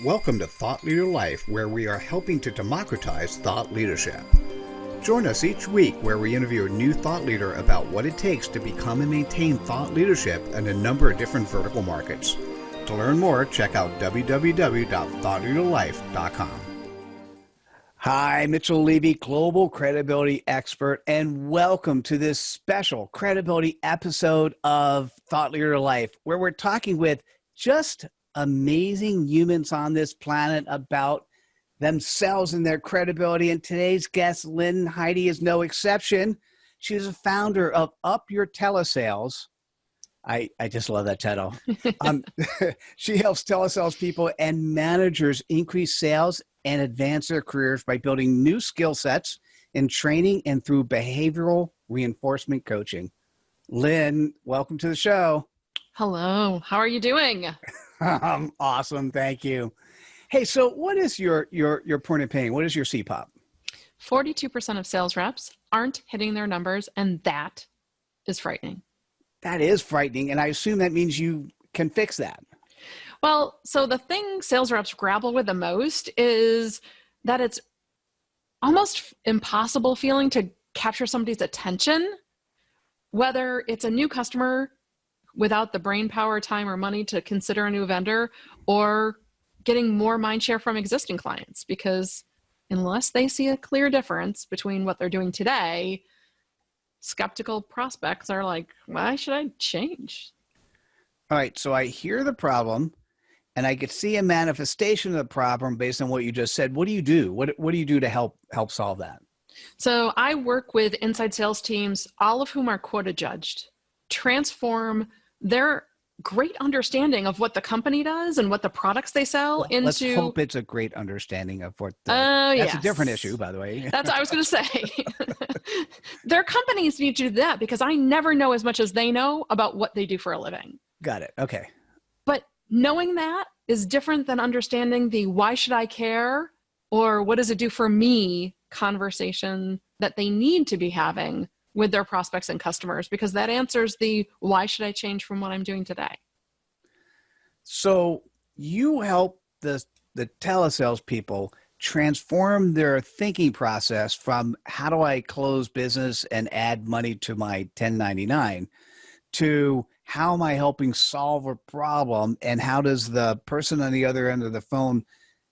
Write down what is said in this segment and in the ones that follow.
Welcome to Thought Leader Life, where we are helping to democratize thought leadership. Join us each week where we interview a new thought leader about what it takes to become and maintain thought leadership in a number of different vertical markets. To learn more, check out www.thoughtleaderlife.com. Hi, Mitchell Levy, global credibility expert, and welcome to this special credibility episode of Thought Leader Life, where we're talking with just amazing humans on this planet about themselves and their credibility. And today's guest, Lynn Hidy, is no exception. She's a founder of Up Your TeleSales. I just love that title. She helps telesales people and managers increase sales and advance their careers by building new skill sets in training and through behavioral reinforcement coaching. Lynn, welcome to the show. Hello. How are you doing? Awesome. Thank you. Hey, so what is your point of pain? What is your CPOP? 42% of sales reps aren't hitting their numbers, and that is frightening. That is frightening, and I assume that means you can fix that. Well, so the thing sales reps grapple with the most is that it's almost impossible feeling to capture somebody's attention, whether it's a new customer without the brain power, time, or money to consider a new vendor, or getting more mind share from existing clients, because unless they see a clear difference between what they're doing today, skeptical prospects are like, why should I change? All right, so I hear the problem, and I could see a manifestation of the problem based on what you just said. What do you do? What do you do to help solve that? So I work with inside sales teams, all of whom are quota judged, transform their great understanding of what the company does and what the products they sell into. Let's hope it's a great understanding of what that's yes. a different issue, by the way. That's what I was going to say. Their companies need to do that because I never know as much as they know about what they do for a living. Got it. Okay. But knowing that is different than understanding the why should I care or what does it do for me conversation that they need to be having with their prospects and customers, because that answers the why should I change from what I'm doing today. So you help the telesales people transform their thinking process from how do I close business and add money to my 1099 to how am I helping solve a problem, and how does the person on the other end of the phone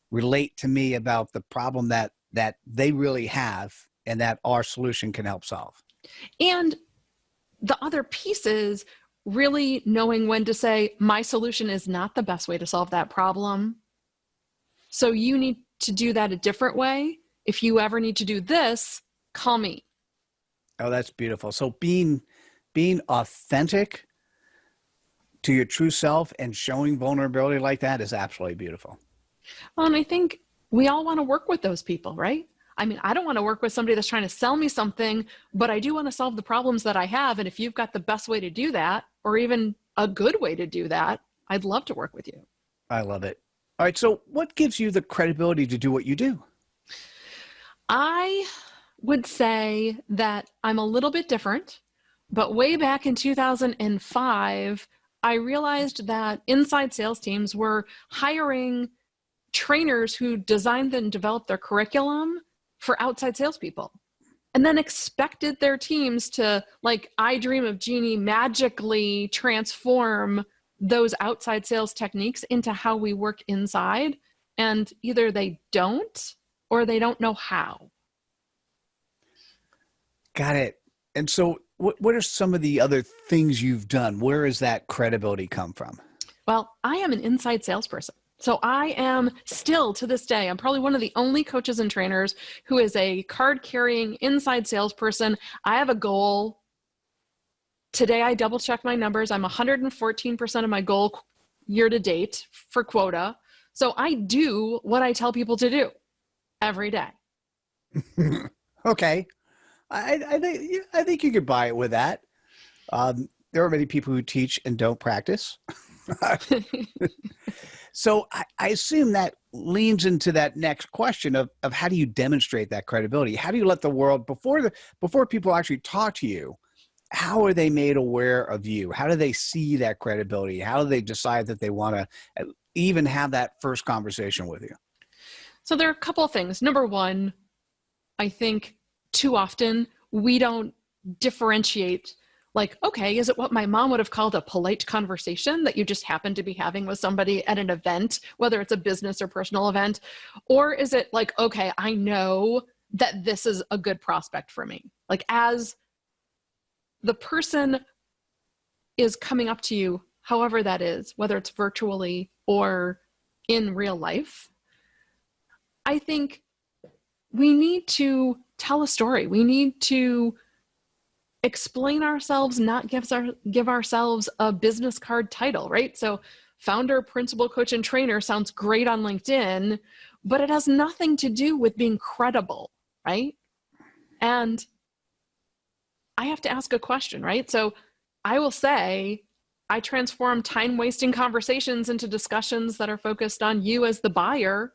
relate to me about the problem that they really have and that our solution can help solve. And the other piece is really knowing when to say, my solution is not the best way to solve that problem. So you need to do that a different way. If you ever need to do this, call me. Oh, that's beautiful. So being authentic to your true self and showing vulnerability like that is absolutely beautiful. Well, and I think we all want to work with those people, right? I mean, I don't want to work with somebody that's trying to sell me something, but I do want to solve the problems that I have. And if you've got the best way to do that, or even a good way to do that, I'd love to work with you. I love it. All right. So what gives you the credibility to do what you do? I would say that I'm a little bit different, but way back in 2005, I realized that inside sales teams were hiring trainers who designed and developed their curriculum for outside salespeople, and then expected their teams to, like I Dream of Jeannie, magically transform those outside sales techniques into how we work inside. And either they don't, or they don't know how. Got it. And so what are some of the other things you've done? Where does that credibility come from? Well, I am an inside salesperson. So I am still, to this day, I'm probably one of the only coaches and trainers who is a card-carrying inside salesperson. I have a goal. Today, I double-checked my numbers. I'm 114% of my goal year to date for quota. So I do what I tell people to do every day. Okay. I think you could buy it with that. There are many people who teach and don't practice. So I assume that leans into that next question of how do you demonstrate that credibility? How do you let the world, before people actually talk to you, how are they made aware of you? How do they see that credibility? How do they decide that they want to even have that first conversation with you? So there are a couple of things. Number one, I think too often we don't differentiate, like, okay, is it what my mom would have called a polite conversation that you just happen to be having with somebody at an event, whether it's a business or personal event? Or is it like, okay, I know that this is a good prospect for me. Like, as the person is coming up to you, however that is, whether it's virtually or in real life, I think we need to tell a story. We need to explain ourselves, not give ourselves a business card title, right? So founder, principal, coach, and trainer sounds great on LinkedIn, but it has nothing to do with being credible, right? And I have to ask a question, right? So I will say, I transform time-wasting conversations into discussions that are focused on you as the buyer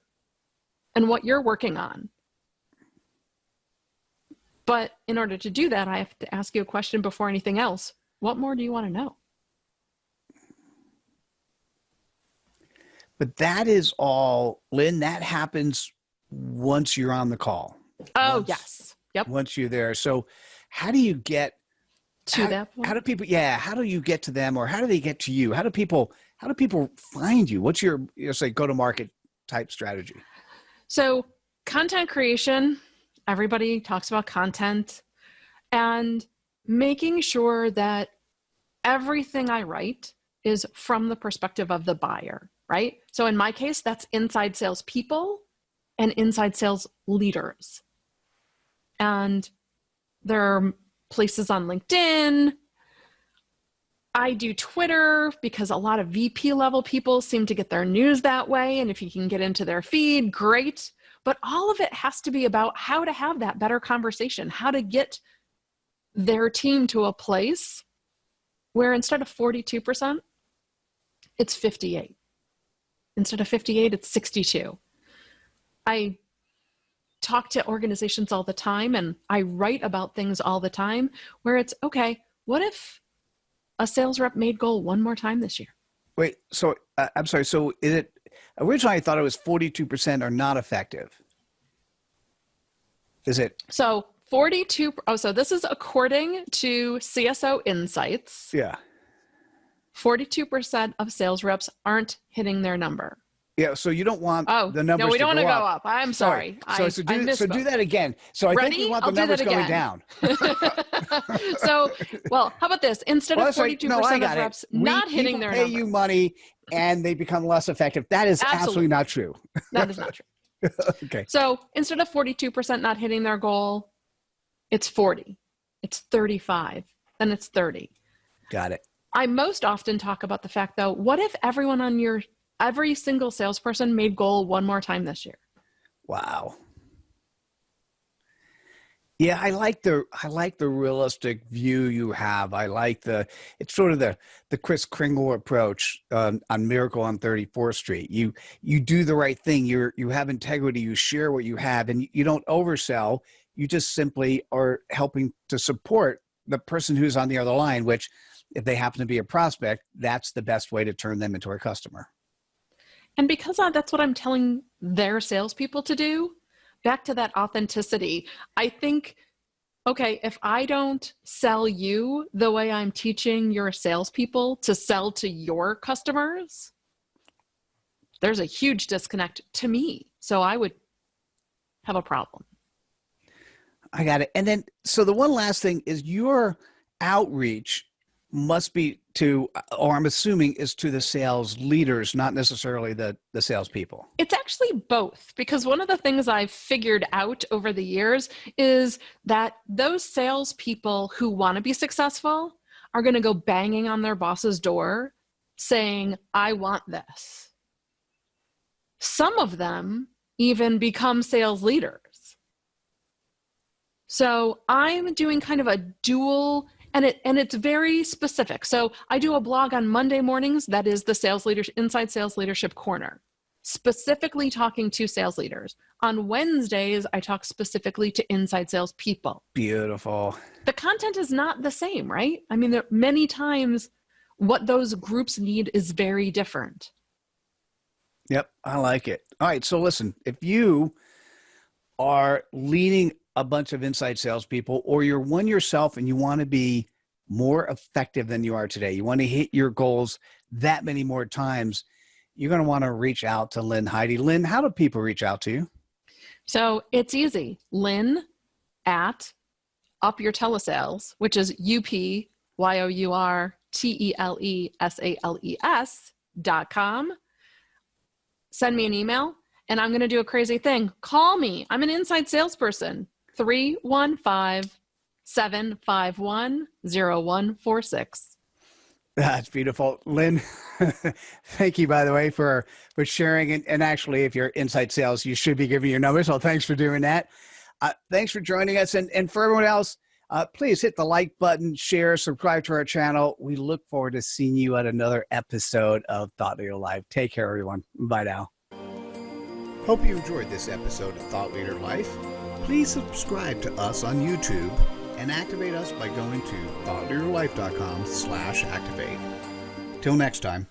and what you're working on. But in order to do that, I have to ask you a question before anything else. What more do you want to know? But that is all, Lynn, that happens once you're on the call. Oh, yes. Yep. Once you're there. So how do you get to that point? How do people, how do you get to them, or how do they get to you? How do people find you? What's your say go-to-market type strategy? So content creation, everybody talks about content, and making sure that everything I write is from the perspective of the buyer, right? So in my case, that's inside sales people and inside sales leaders. And there are places on LinkedIn. I do Twitter because a lot of VP level people seem to get their news that way. And if you can get into their feed, great. But all of it has to be about how to have that better conversation, how to get their team to a place where instead of 42%, it's 58. Instead of 58, it's 62. I talk to organizations all the time, and I write about things all the time where it's, okay, what if a sales rep made goal one more time this year? Wait, so I'm sorry. So is it, originally I thought it was 42% are not effective. Is it? So 42, so this is according to CSO Insights. Yeah. 42% of sales reps aren't hitting their number. Yeah, so you don't want the numbers. No, we don't want to go up. up. I'm sorry. So do that again. So I think we want the numbers going down. So, well, how about this? Instead of 42% of reps not hitting their number. People pay you money and they become less effective. That is absolutely not true. That is not true. Okay. So instead of 42% not hitting their goal, it's 40. It's 35. Then it's 30. Got it. I most often talk about the fact, though, what if every single salesperson made goal one more time this year? Wow. Yeah, I like the realistic view you have. I like it's sort of the Chris Kringle approach on Miracle on 34th Street. You do the right thing. You have integrity. You share what you have, and you don't oversell. You just simply are helping to support the person who's on the other line, which if they happen to be a prospect, that's the best way to turn them into a customer. And because that's what I'm telling their salespeople to do, back to that authenticity, I think, okay, if I don't sell you the way I'm teaching your salespeople to sell to your customers, there's a huge disconnect to me. So I would have a problem. I got it. And then, so the one last thing is your outreach must be to, or I'm assuming is to the sales leaders, not necessarily the salespeople. It's actually both, because one of the things I've figured out over the years is that those salespeople who want to be successful are going to go banging on their boss's door saying, I want this. Some of them even become sales leaders. So I'm doing kind of a dual, and it's very specific. So I do a blog on Monday mornings that is the sales leaders inside sales leadership corner, specifically talking to sales leaders. On Wednesdays, I talk specifically to inside sales people. Beautiful. The content is not the same, right? I mean, there many times what those groups need is very different. Yep, I like it. All right, so listen, if you are leading a bunch of inside salespeople, or you're one yourself and you want to be more effective than you are today, you want to hit your goals that many more times, you're going to want to reach out to Lynn Hidy. Lynn, how do people reach out to you? So it's easy. Lynn at Up Your Telesales, which is UPYOURTELESALES.com. Send me an email, and I'm going to do a crazy thing. Call me. I'm an inside salesperson. 315-751-0146. That's beautiful. Lynn, thank you, by the way, for sharing. And actually, if you're inside sales, you should be giving your number. So thanks for doing that. Thanks for joining us. And for everyone else, please hit the like button, share, subscribe to our channel. We look forward to seeing you at another episode of Thought Leader Life. Take care, everyone. Bye now. Hope you enjoyed this episode of Thought Leader Life. Please subscribe to us on YouTube and activate us by going to thoughtleaderlife.com/activate. Till next time.